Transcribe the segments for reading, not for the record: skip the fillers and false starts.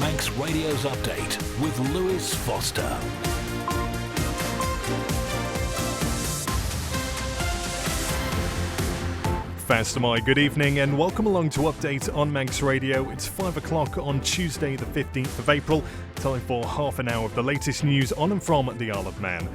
Manx Radio's update with Lewis Foster. Fastamai, good evening and welcome along to Update on Manx Radio. It's 5 o'clock on Tuesday the 15th of April. Time for half an hour of the latest news on and from the Isle of Man.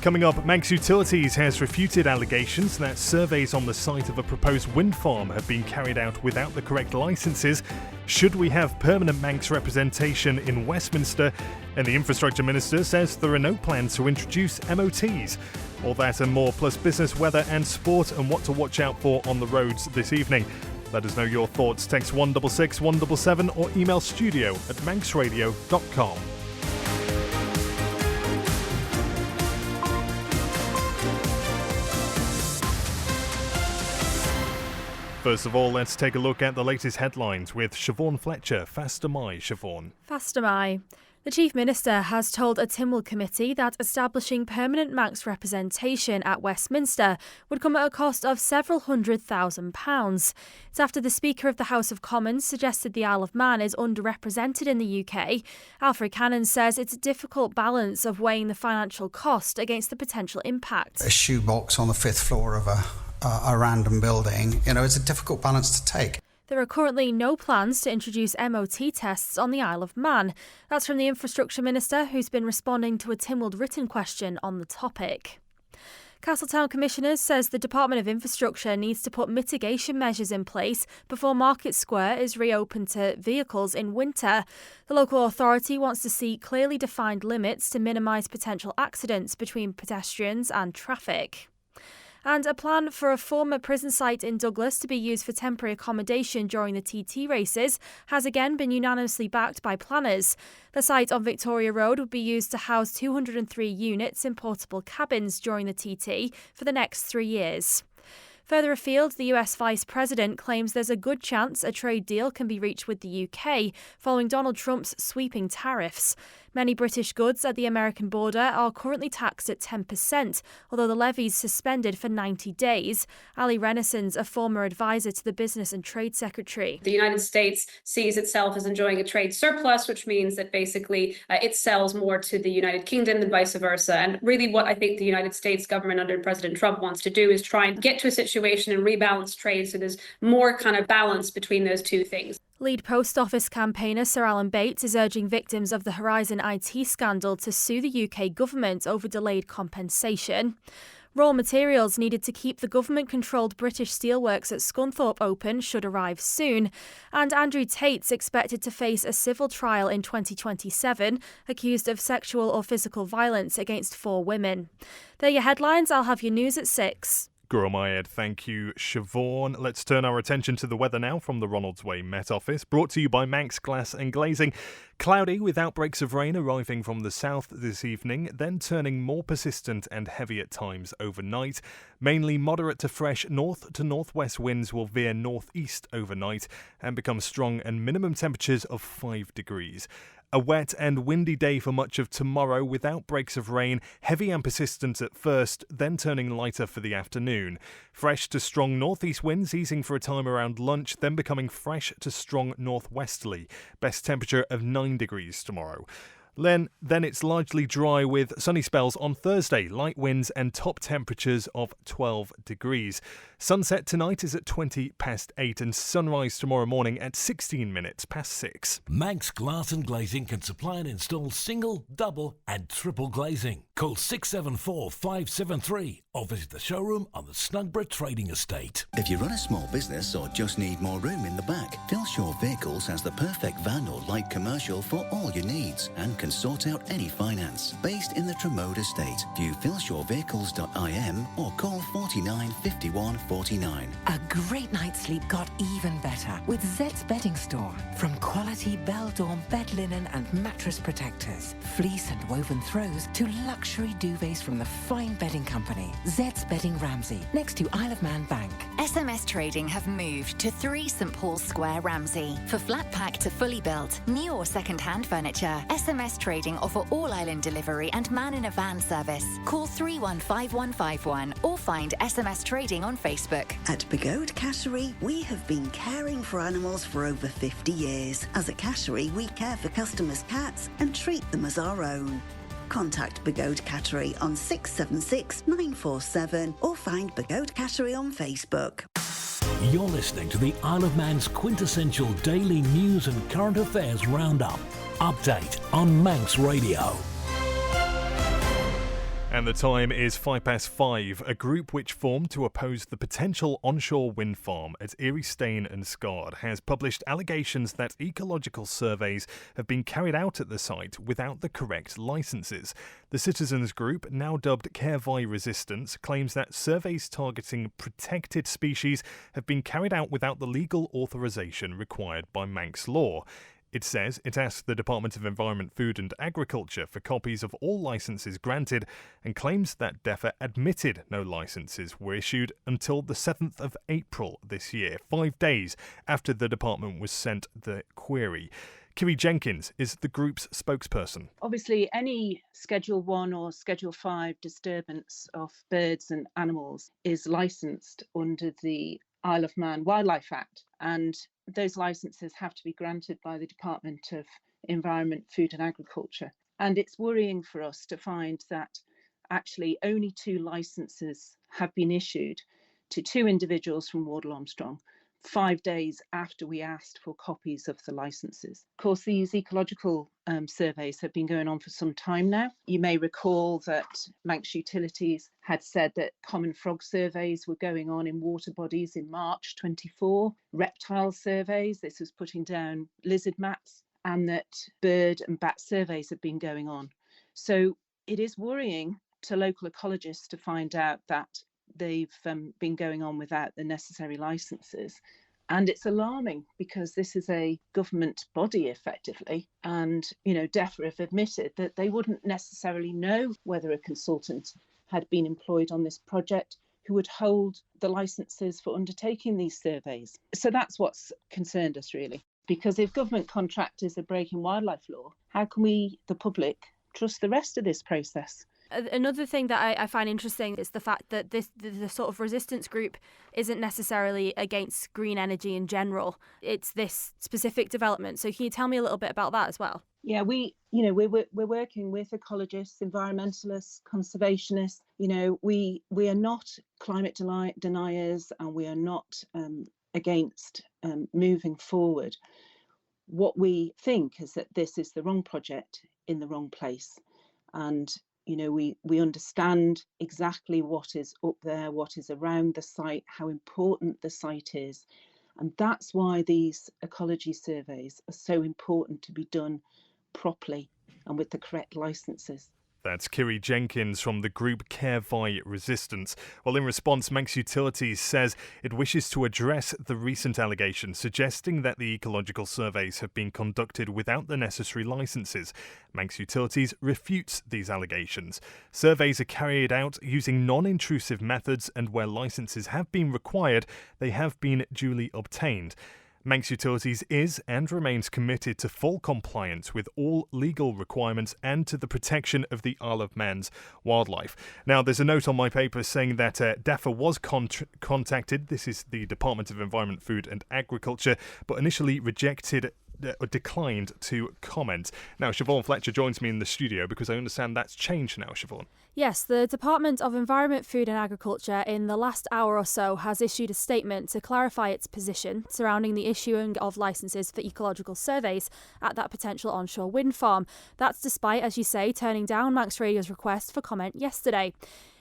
Coming up, Manx Utilities has refuted allegations that surveys on the site of a proposed wind farm have been carried out without the correct licences. Should we have permanent Manx representation in Westminster? And the Infrastructure Minister says there are no plans to introduce MOTs. All that and more, plus business, weather and sport and what to watch out for on the roads this evening. Let us know your thoughts. Text 166 177 or email studio@manxradio.com. First of all, let's take a look at the latest headlines with Siobhan Fletcher. Fastamai, Siobhan. Fastamai. The Chief Minister has told a Tynwald committee that establishing permanent Manx representation at Westminster would come at a cost of several £100,000. It's after the Speaker of the House of Commons suggested the Isle of Man is underrepresented in the UK. Alfred Cannon says it's a difficult balance of weighing the financial cost against the potential impact. A shoebox on the fifth floor of a random building, it's a difficult balance to take. There are currently no plans to introduce MOT tests on the Isle of Man. That's from the Infrastructure Minister, who's been responding to a Tynwald written question on the topic. Castletown Commissioners says the Department of Infrastructure needs to put mitigation measures in place before Market Square is reopened to vehicles in winter. The local authority wants to see clearly defined limits to minimise potential accidents between pedestrians and traffic. And a plan for a former prison site in Douglas to be used for temporary accommodation during the TT races has again been unanimously backed by planners. The site on Victoria Road would be used to house 203 units in portable cabins during the TT for the next 3 years. Further afield, the US Vice President claims there's a good chance a trade deal can be reached with the UK following Donald Trump's sweeping tariffs. Many British goods at the American border are currently taxed at 10%, although the levy's suspended for 90 days. Ali Renaissance, a former advisor to the Business and Trade Secretary. The United States sees itself as enjoying a trade surplus, which means that basically it sells more to the United Kingdom than vice versa. And really what I think the United States government under President Trump wants to do is try and get to a situation and rebalance trade so there's more kind of balance between those two things. Lead Post Office campaigner Sir Alan Bates is urging victims of the Horizon IT scandal to sue the UK government over delayed compensation. Raw materials needed to keep the government-controlled British steelworks at Scunthorpe open should arrive soon. And Andrew Tate's expected to face a civil trial in 2027, accused of sexual or physical violence against 4 women. They're your headlines. I'll have your news at 6. Gurumayed, thank you, Siobhan. Let's turn our attention to the weather now from the Ronalds Way Met Office, brought to you by Manx Glass and Glazing. Cloudy with outbreaks of rain arriving from the south this evening, then turning more persistent and heavy at times overnight. Mainly moderate to fresh north to northwest winds will veer northeast overnight and become strong, and minimum temperatures of 5 degrees. A wet and windy day for much of tomorrow with outbreaks of rain, heavy and persistent at first, then turning lighter for the afternoon. Fresh to strong northeast winds easing for a time around lunch, then becoming fresh to strong northwesterly. Best temperature of 9 degrees tomorrow. Then it's largely dry with sunny spells on Thursday, light winds and top temperatures of 12 degrees. Sunset tonight is at 20 past 8 and sunrise tomorrow morning at 16 minutes past 6. Manx Glass and Glazing can supply and install single, double and triple glazing. Call 674 573 or visit the showroom on the Snugborough Trading Estate. If you run a small business or just need more room in the back, Philshaw Vehicles has the perfect van or light commercial for all your needs and can sort out any finance. Based in the Tremode Estate, view philshawvehicles.im or call 49 51 49. A great night's sleep got even better with Zed's Bedding Store. From quality Bell-Dorm bed linen and mattress protectors, fleece and woven throws to luxury duvets from the fine bedding company, Zed's Bedding Ramsey, next to Isle of Man Bank. SMS Trading have moved to 3 St Paul's Square, Ramsey. For flat pack to fully built, new or second-hand furniture, SMS SMS Trading offer all island delivery and man in a van service. Call 315151 or find SMS Trading on Facebook. At Begode Cattery, we have been caring for animals for over 50 years. As a cattery, we care for customers' cats and treat them as our own. Contact Begode Cattery on 676 947 or find Begode Cattery on Facebook. You're listening to the Isle of Man's quintessential daily news and current affairs roundup. Update on Manx Radio. And the time is 5:05. A group which formed to oppose the potential onshore wind farm at Erie Stane and Scard has published allegations that ecological surveys have been carried out at the site without the correct licences. The citizens group, now dubbed Caervai Resistance, claims that surveys targeting protected species have been carried out without the legal authorisation required by Manx law. It says it asked the Department of Environment, Food and Agriculture for copies of all licences granted and claims that DEFA admitted no licences were issued until the 7th of April this year, 5 days after the department was sent the query. Kiri Jenkins is the group's spokesperson. Obviously, any Schedule 1 or Schedule 5 disturbance of birds and animals is licensed under the Isle of Man Wildlife Act, and those licences have to be granted by the Department of Environment, Food and Agriculture. And it's worrying for us to find that actually only 2 licences have been issued to 2 individuals from Wardle Armstrong 5 days after we asked for copies of the licences. Of course, these ecological surveys have been going on for some time now. You may recall that Manx Utilities had said that common frog surveys were going on in water bodies in March 24, reptile surveys, this was putting down lizard maps, and that bird and bat surveys have been going on. So it is worrying to local ecologists to find out that they've been going on without the necessary licences. And it's alarming because this is a government body effectively. And, DEFA have admitted that they wouldn't necessarily know whether a consultant had been employed on this project who would hold the licences for undertaking these surveys. So that's what's concerned us really. Because if government contractors are breaking wildlife law, how can we, the public, trust the rest of this process? Another thing that I find interesting is the fact that the sort of resistance group isn't necessarily against green energy in general. It's this specific development. So can you tell me a little bit about that as well? Yeah, we're working with ecologists, environmentalists, conservationists. We are not climate deniers, and we are not against moving forward. What we think is that this is the wrong project in the wrong place, and we understand exactly what is up there, what is around the site, how important the site is. And that's why these ecology surveys are so important to be done properly and with the correct licences. That's Kiri Jenkins from the group Caervai Resistance. Well, in response, Manx Utilities says it wishes to address the recent allegations suggesting that the ecological surveys have been conducted without the necessary licences. Manx Utilities refutes these allegations. Surveys are carried out using non-intrusive methods, and where licences have been required, they have been duly obtained. Manx Utilities is and remains committed to full compliance with all legal requirements and to the protection of the Isle of Man's wildlife. Now, there's a note on my paper saying that DEFA was contacted. This is the Department of Environment, Food and Agriculture, but initially declined to comment. Now, Siobhan Fletcher joins me in the studio because I understand that's changed now, Siobhan. Yes, the Department of Environment, Food and Agriculture in the last hour or so has issued a statement to clarify its position surrounding the issuing of licences for ecological surveys at that potential onshore wind farm. That's despite, as you say, turning down Manx Radio's request for comment yesterday.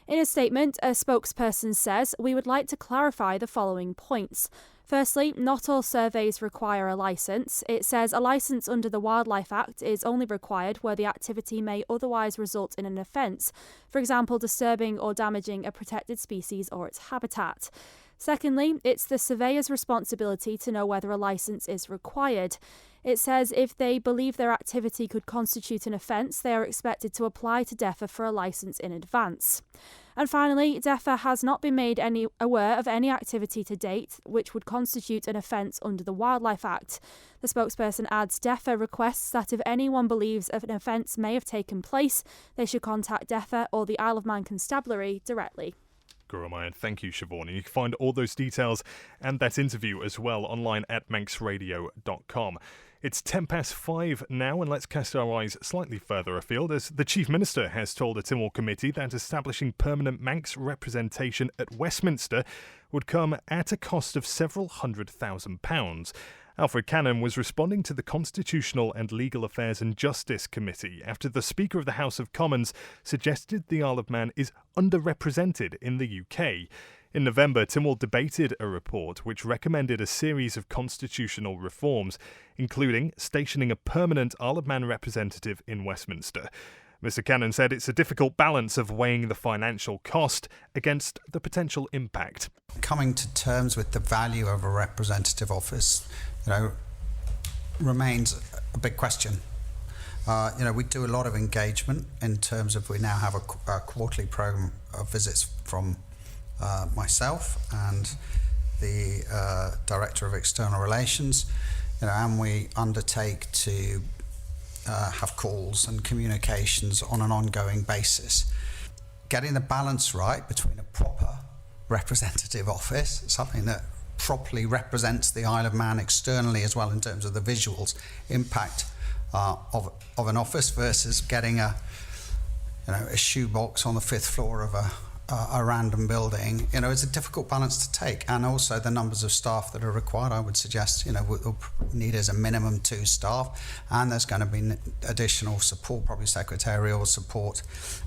In a statement, a spokesperson says, "We would like to clarify the following points. Firstly, not all surveys require a licence. It says a licence under the Wildlife Act is only required where the activity may otherwise result in an offence, for example, disturbing or damaging a protected species or its habitat. Secondly, it's the surveyor's responsibility to know whether a licence is required. It says if they believe their activity could constitute an offence, they are expected to apply to DEFRA for a licence in advance. And finally, DEFRA has not been made aware of any activity to date which would constitute an offence under the Wildlife Act. The spokesperson adds DEFRA requests that if anyone believes an offence may have taken place, they should contact DEFRA or the Isle of Man Constabulary directly. Gurumaya, thank you, Siobhan. And you can find all those details and that interview as well online at manxradio.com. It's 5:10 now, and let's cast our eyes slightly further afield as the Chief Minister has told a Tynwald committee that establishing permanent Manx representation at Westminster would come at a cost of several £100,000. Alfred Cannon was responding to the Constitutional and Legal Affairs and Justice Committee after the Speaker of the House of Commons suggested the Isle of Man is underrepresented in the UK. In November, Tynwald debated a report which recommended a series of constitutional reforms, including stationing a permanent Isle of Man representative in Westminster. Mr Cannon said it's a difficult balance of weighing the financial cost against the potential impact. Coming to terms with the value of a representative office, remains a big question. We do a lot of engagement in terms of we now have a quarterly programme of visits from myself and the Director of External Relations, and we undertake to have calls and communications on an ongoing basis. Getting the balance right between a proper representative office, something that properly represents the Isle of Man externally as well in terms of the visuals impact of an office, versus getting a shoebox on the 5th floor of a random building. It's a difficult balance to take, and also the numbers of staff that are required. I would suggest we'll need as a minimum 2 staff, and there's going to be additional support, probably secretarial support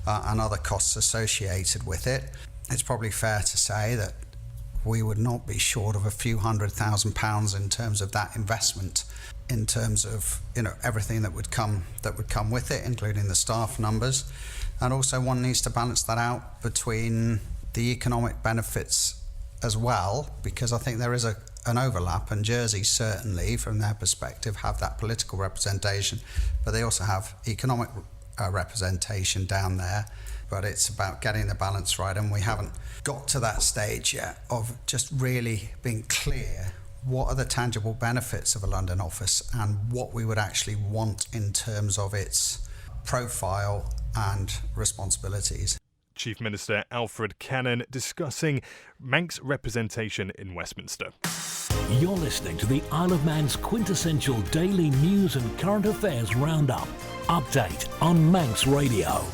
and other costs associated with it. It's probably fair to say that we would not be short of a few £100,000 in terms of that investment, in terms of everything that would come with it, including the staff numbers. And also one needs to balance that out between the economic benefits as well, because I think there is an overlap, and Jersey certainly from their perspective have that political representation, but they also have economic representation down there. But it's about getting the balance right, and we haven't got to that stage yet of just really being clear what are the tangible benefits of a London office and what we would actually want in terms of its profile and responsibilities. Chief Minister Alfred Cannon discussing Manx representation in Westminster. You're listening to the Isle of Man's quintessential daily news and current affairs roundup. Update on Manx Radio.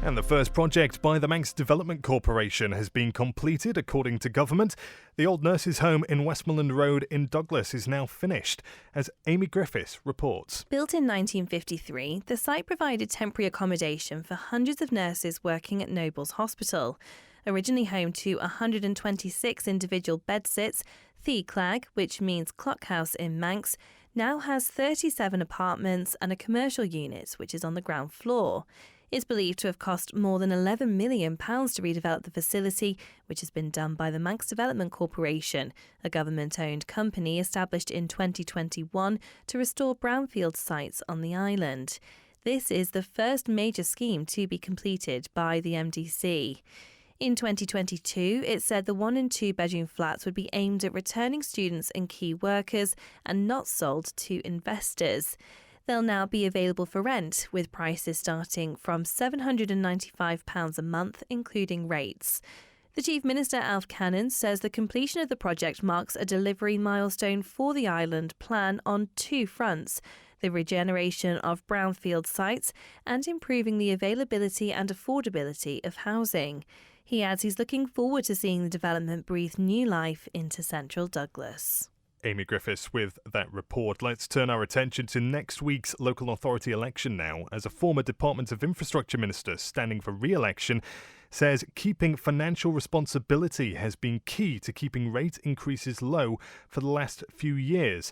And the first project by the Manx Development Corporation has been completed, according to government. The old nurses' home in Westmoreland Road in Douglas is now finished, as Amy Griffiths reports. Built in 1953, the site provided temporary accommodation for hundreds of nurses working at Nobles Hospital. Originally home to 126 individual bedsits, Clag, which means clock house in Manx, now has 37 apartments and a commercial unit, which is on the ground floor. It's believed to have cost more than £11 million to redevelop the facility, which has been done by the Manx Development Corporation, a government-owned company established in 2021 to restore brownfield sites on the island. This is the first major scheme to be completed by the MDC. In 2022, it said the 1 and 2 bedroom flats would be aimed at returning students and key workers and not sold to investors. They'll now be available for rent, with prices starting from £795 a month, including rates. The Chief Minister, Alf Cannon, says the completion of the project marks a delivery milestone for the island plan on 2 fronts: the regeneration of brownfield sites and improving the availability and affordability of housing. He adds he's looking forward to seeing the development breathe new life into central Douglas. Amy Griffiths with that report. Let's turn our attention to next week's local authority election now, as a former Department of Infrastructure Minister standing for re-election says keeping financial responsibility has been key to keeping rate increases low for the last few years.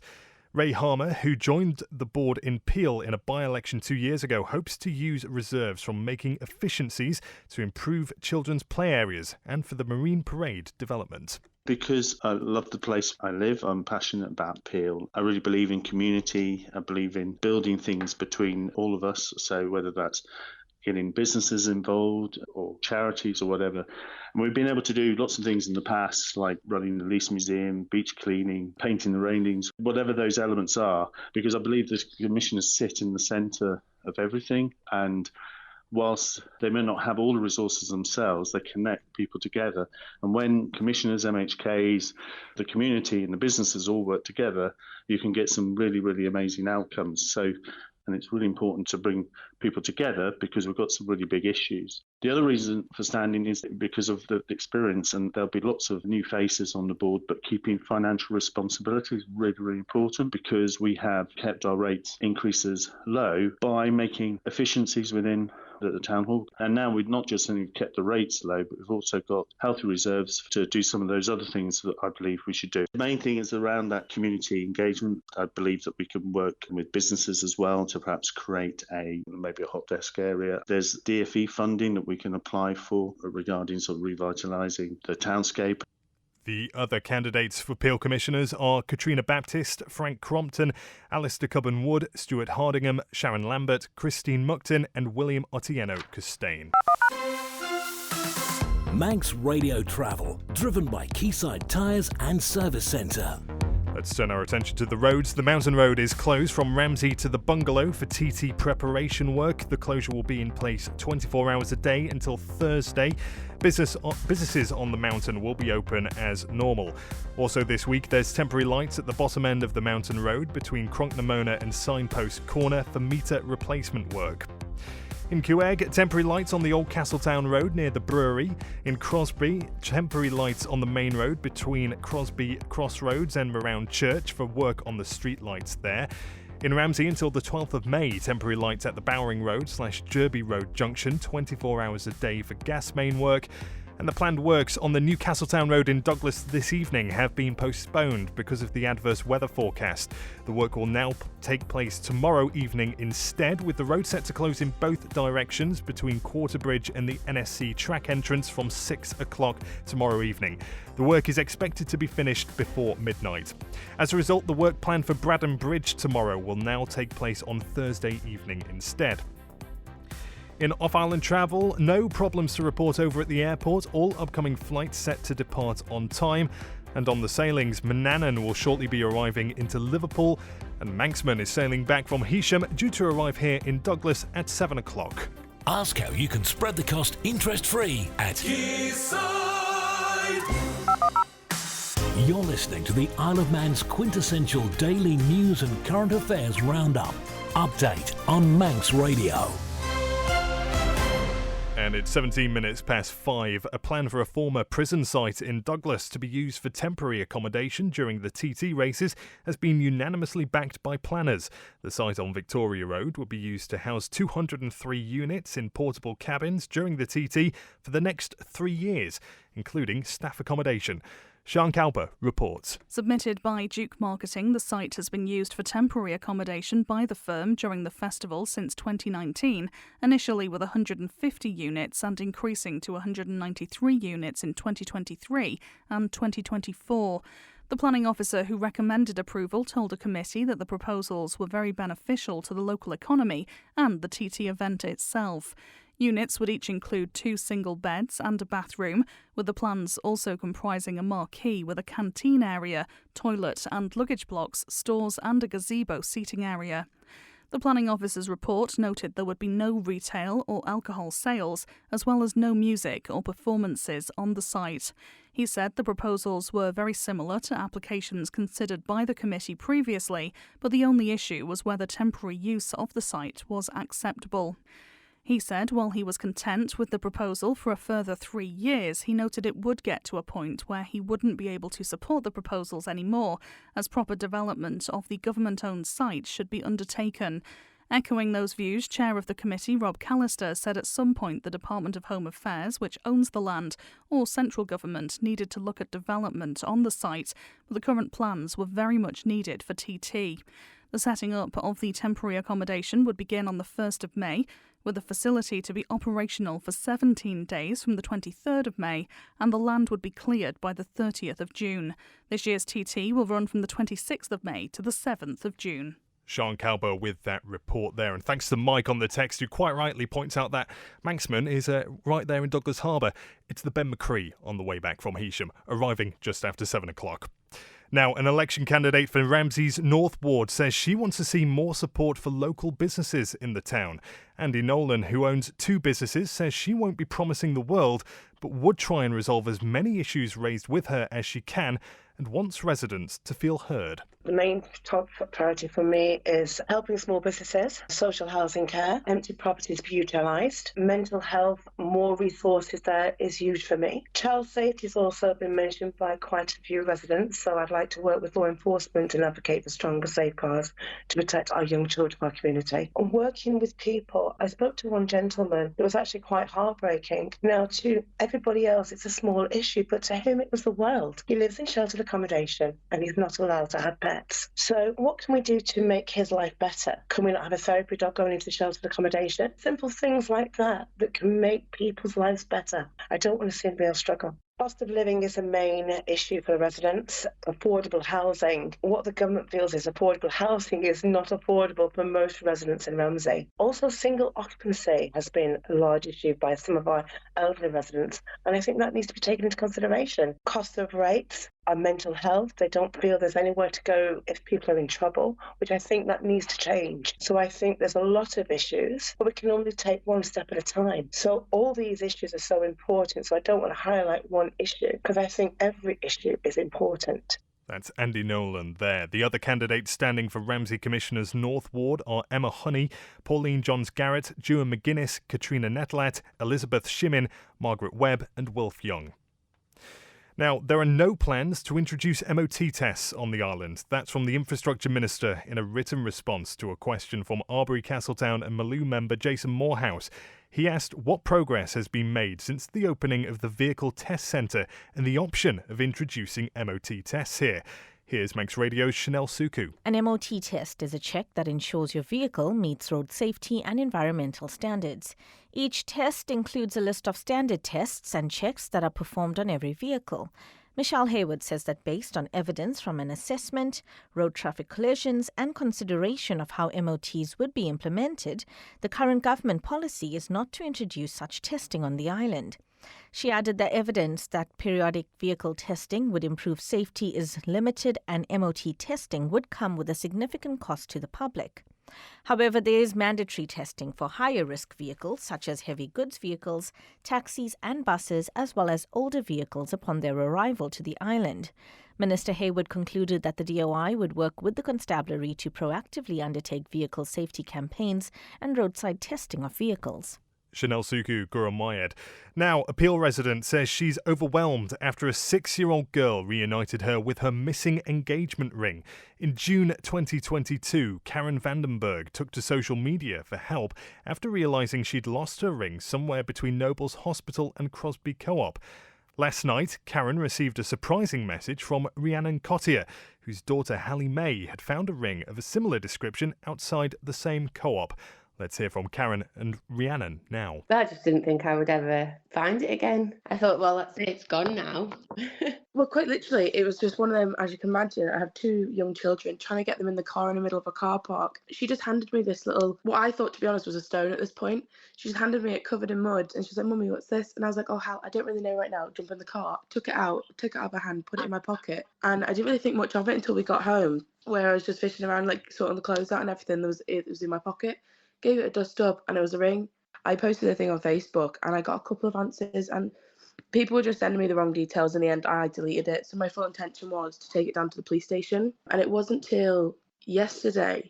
Ray Harmer, who joined the board in Peel in a by-election 2 years ago, hopes to use reserves from making efficiencies to improve children's play areas and for the Marine Parade development. Because I love the place I live, I'm passionate about Peel. I really believe in community. I believe in building things between all of us. So whether that's getting businesses involved or charities or whatever. And we've been able to do lots of things in the past, like running the Lease Museum, beach cleaning, painting the railings, whatever those elements are, because I believe the commissioners sit in the centre of everything. And whilst they may not have all the resources themselves, they connect people together. And when commissioners, MHKs, the community and the businesses all work together, you can get some really, really amazing outcomes. And it's really important to bring people together because we've got some really big issues. The other reason for standing is because of the experience, and there'll be lots of new faces on the board, but keeping financial responsibility is really, really important because we have kept our rate increases low by making efficiencies within the town hall. And now we've not just only kept the rates low, but we've also got healthy reserves to do some of those other things that I believe we should do. The main thing is around that community engagement. I believe that we can work with businesses as well to perhaps create maybe a hot desk area. There's DFE funding that we can apply for regarding sort of revitalising the townscape. The other candidates for Peel Commissioners are Katrina Baptist, Frank Crompton, Alistair Cubban-Wood, Stuart Hardingham, Sharon Lambert, Christine Muckton and William Otieno Costain. Manx Radio Travel, driven by Quayside Tyres and Service Centre. Let's turn our attention to the roads. The mountain road is closed from Ramsey to the Bungalow for TT preparation work. The closure will be in place 24 hours a day until Thursday. Businesses on the mountain will be open as normal. Also this week, there's temporary lights at the bottom end of the mountain road between Cronknamona and Signpost Corner for meter replacement work. In Cueg, temporary lights on the Old Castletown Road near the brewery. In Crosby, temporary lights on the main road between Crosby Crossroads and Moround Church for work on the street lights there. In Ramsey until the 12th of May, temporary lights at the Bowring Road / Derby Road junction, 24 hours a day for gas main work. And the planned works on the new Castletown Road in Douglas this evening have been postponed because of the adverse weather forecast. The work will now take place tomorrow evening instead, with the road set to close in both directions between Quarterbridge and the NSC track entrance from 6 o'clock tomorrow evening. The work is expected to be finished before midnight. As a result, the work planned for Braddon Bridge tomorrow will now take place on Thursday evening instead. In off-island travel, no problems to report over at the airport. All upcoming flights set to depart on time. And on the sailings, Manannan will shortly be arriving into Liverpool, and Manxman is sailing back from Heysham, due to arrive here in Douglas at 7 o'clock. Ask how you can spread the cost interest-free at Quayside. You're listening to the Isle of Man's quintessential daily news and current affairs roundup. Update on Manx Radio. And it's 17 minutes past 5. A plan for a former prison site in Douglas to be used for temporary accommodation during the TT races has been unanimously backed by planners. The site on Victoria Road will be used to house 203 units in portable cabins during the TT for the next 3 years, including staff accommodation. Sian Cowper reports. Submitted by Duke Marketing, the site has been used for temporary accommodation by the firm during the festival since 2019, initially with 150 units and increasing to 193 units in 2023 and 2024. The planning officer who recommended approval told a committee that the proposals were very beneficial to the local economy and the TT event itself. Units would each include 2 single beds and a bathroom, with the plans also comprising a marquee with a canteen area, toilet and luggage blocks, stores and a gazebo seating area. The planning officer's report noted there would be no retail or alcohol sales, as well as no music or performances on the site. He said the proposals were very similar to applications considered by the committee previously, but the only issue was whether temporary use of the site was acceptable. He said while he was content with the proposal for a further 3 years, he noted it would get to a point where he wouldn't be able to support the proposals anymore, as proper development of the government-owned site should be undertaken. Echoing those views, Chair of the committee, Rob Callister, said at some point the Department of Home Affairs, which owns the land, or central government needed to look at development on the site, but the current plans were very much needed for TT. The setting up of the temporary accommodation would begin on the 1st of May, with the facility to be operational for 17 days from the 23rd of May, and the land would be cleared by the 30th of June. This year's TT will run from the 26th of May to the 7th of June. Sean Calber with that report there. And thanks to Mike on the text, who quite rightly points out that Manxman is right there in Douglas Harbour. It's the Ben McCree on the way back from Heysham, arriving just after 7 o'clock. Now, an election candidate for Ramsey's North Ward says she wants to see more support for local businesses in the town. Andy Nolan, who owns 2 businesses, says she won't be promising the world, but would try and resolve as many issues raised with her as she can, and wants residents to feel heard. The main top priority for me is helping small businesses, social housing care, empty properties be utilised, mental health, more resources there is huge for me. Child safety has also been mentioned by quite a few residents, so I'd like to work with law enforcement and advocate for stronger safeguards to protect our young children of our community. And working with people, I spoke to one gentleman, it was actually quite heartbreaking. Now, to everybody else, it's a small issue, but to him, it was the world. He lives in sheltered accommodation and he's not allowed to have pets. So what can we do to make his life better? Can we not have a therapy dog going into sheltered accommodation? Simple things like that can make people's lives better. I don't want to see anybody else struggle. Cost of living is a main issue for the residents. Affordable housing. What the government feels is affordable housing is not affordable for most residents in Ramsey. Also, single occupancy has been a large issue by some of our elderly residents, and I think that needs to be taken into consideration. Cost of rates. Our mental health, they don't feel there's anywhere to go if people are in trouble, which I think that needs to change. So I think there's a lot of issues, but we can only take one step at a time. So all these issues are so important, so I don't want to highlight one issue, because I think every issue is important. That's Andy Nolan there. The other candidates standing for Ramsey Commissioner's North Ward are Emma Honey, Pauline Johns-Garrett, Dewar McGuinness, Katrina Netlat, Elizabeth Shimin, Margaret Webb and Wilf Young. Now, there are no plans to introduce MOT tests on the island. That's from the Infrastructure Minister in a written response to a question from Arbury Castletown and Maloo member Jason Morehouse. He asked what progress has been made since the opening of the Vehicle Test Centre and the option of introducing MOT tests here. Here's Manx Radio's Chanel Suku. An MOT test is a check that ensures your vehicle meets road safety and environmental standards. Each test includes a list of standard tests and checks that are performed on every vehicle. Michelle Hayward says that based on evidence from an assessment, road traffic collisions and consideration of how MOTs would be implemented, the current government policy is not to introduce such testing on the island. She added that evidence that periodic vehicle testing would improve safety is limited and MOT testing would come with a significant cost to the public. However, there is mandatory testing for higher risk vehicles such as heavy goods vehicles, taxis and buses, as well as older vehicles upon their arrival to the island. Minister Hayward concluded that the DOI would work with the constabulary to proactively undertake vehicle safety campaigns and roadside testing of vehicles. Chanel Suku Guramayed. Now, a Peel resident says she's overwhelmed after a 6-year-old girl reunited her with her missing engagement ring. In June 2022, Karen Vandenberg took to social media for help after realising she'd lost her ring somewhere between Nobles Hospital and Crosby Co-op. Last night, Karen received a surprising message from Rhiannon Cottier, whose daughter Hallie May had found a ring of a similar description outside the same co-op. Let's hear from Karen and Rhiannon now. I just didn't think I would ever find it again. I thought, well, that's it, it's gone now. Well, quite literally, it was just one of them, as you can imagine. I have 2 young children, trying to get them in the car in the middle of a car park. She just handed me this little, what I thought, to be honest, was a stone at this point. She just handed me it covered in mud, and she's like, Mummy, what's this? And I was like, oh, Hal, I don't really know right now. Jump in the car, took it out of her hand, put it in my pocket. And I didn't really think much of it until we got home, where I was just fishing around, like, sorting the clothes out and everything. It was in my pocket. Gave it a dust up and it was a ring. I posted a thing on Facebook and I got a couple of answers and people were just sending me the wrong details. In the end, I deleted it. So my full intention was to take it down to the police station. And it wasn't till yesterday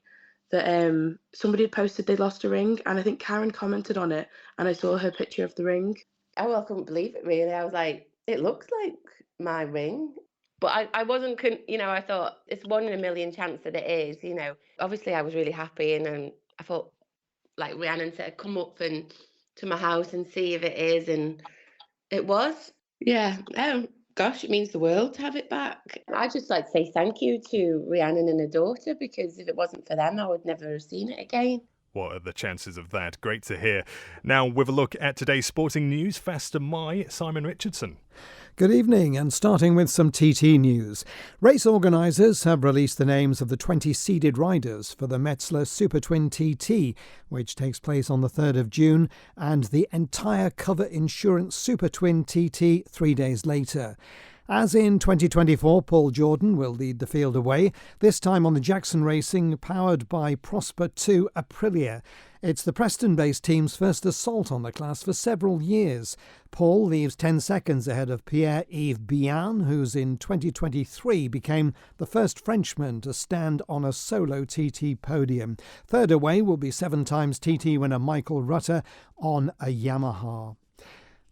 that somebody had posted they lost a ring, and I think Karen commented on it and I saw her picture of the ring. I couldn't believe it, really. I was like, it looks like my ring. But I wasn't, I thought it's 1 in a million chance that it is, Obviously, I was really happy and I thought, like Rhiannon said, come up and to my house and see if it is, and it was. Yeah, gosh, it means the world to have it back. I'd just like to say thank you to Rhiannon and her daughter, because if it wasn't for them, I would never have seen it again. What are the chances of that? Great to hear. Now, with a look at today's sporting news, Faster My, Simon Richardson. Good evening, and starting with some TT news. Race organisers have released the names of the 20 seeded riders for the Metzler Super Twin TT, which takes place on the 3rd of June, and the entire Cover Insurance Super Twin TT 3 days later. As in 2024, Paul Jordan will lead the field away, this time on the Jackson Racing, powered by Prosper 2 Aprilia. It's the Preston-based team's first assault on the class for several years. Paul leaves 10 seconds ahead of Pierre-Yves Bihan, who's in 2023 became the first Frenchman to stand on a solo TT podium. Third away will be 7 times TT winner Michael Rutter on a Yamaha.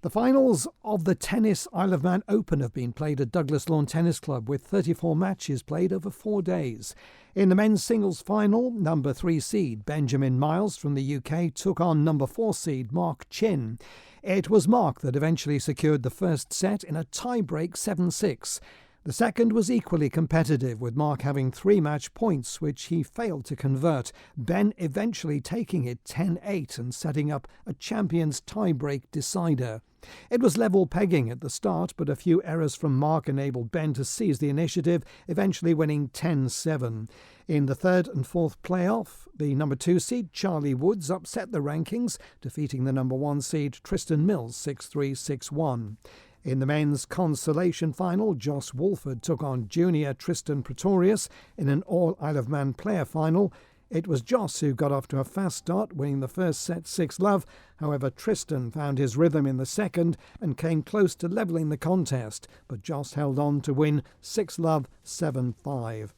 The finals of the Tennis Isle of Man Open have been played at Douglas Lawn Tennis Club, with 34 matches played over 4 days. In the men's singles final, number 3 seed Benjamin Miles from the UK took on number 4 seed Mark Chin. It was Mark that eventually secured the first set in a tie-break 7-6. The second was equally competitive, with Mark having 3 match points, which he failed to convert, Ben eventually taking it 10-8 and setting up a champions tie-break decider. It was level pegging at the start, but a few errors from Mark enabled Ben to seize the initiative, eventually winning 10-7. In the third and fourth playoff, the number 2 seed Charlie Woods upset the rankings, defeating the number 1 seed Tristan Mills 6-3, 6-1. In the men's consolation final, Joss Wolford took on junior Tristan Pretorius in an all Isle of Man player final. It was Joss who got off to a fast start, winning the first set 6-love. However, Tristan found his rhythm in the second and came close to levelling the contest, but Joss held on to win 6-love, 7-5.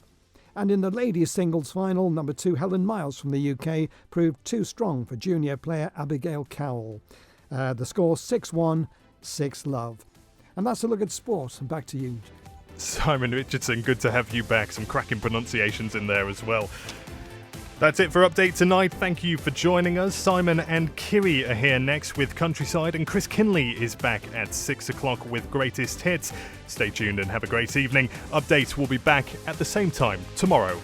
And in the ladies' singles final, number 2 Helen Miles from the UK proved too strong for junior player Abigail Cowell. The score 6-1, 6-love. And that's a look at sport. And back to you. Simon Richardson, good to have you back. Some cracking pronunciations in there as well. That's it for Update Tonight. Thank you for joining us. Simon and Kiri are here next with Countryside, and Chris Kinley is back at 6 o'clock with Greatest Hits. Stay tuned and have a great evening. Update will be back at the same time tomorrow.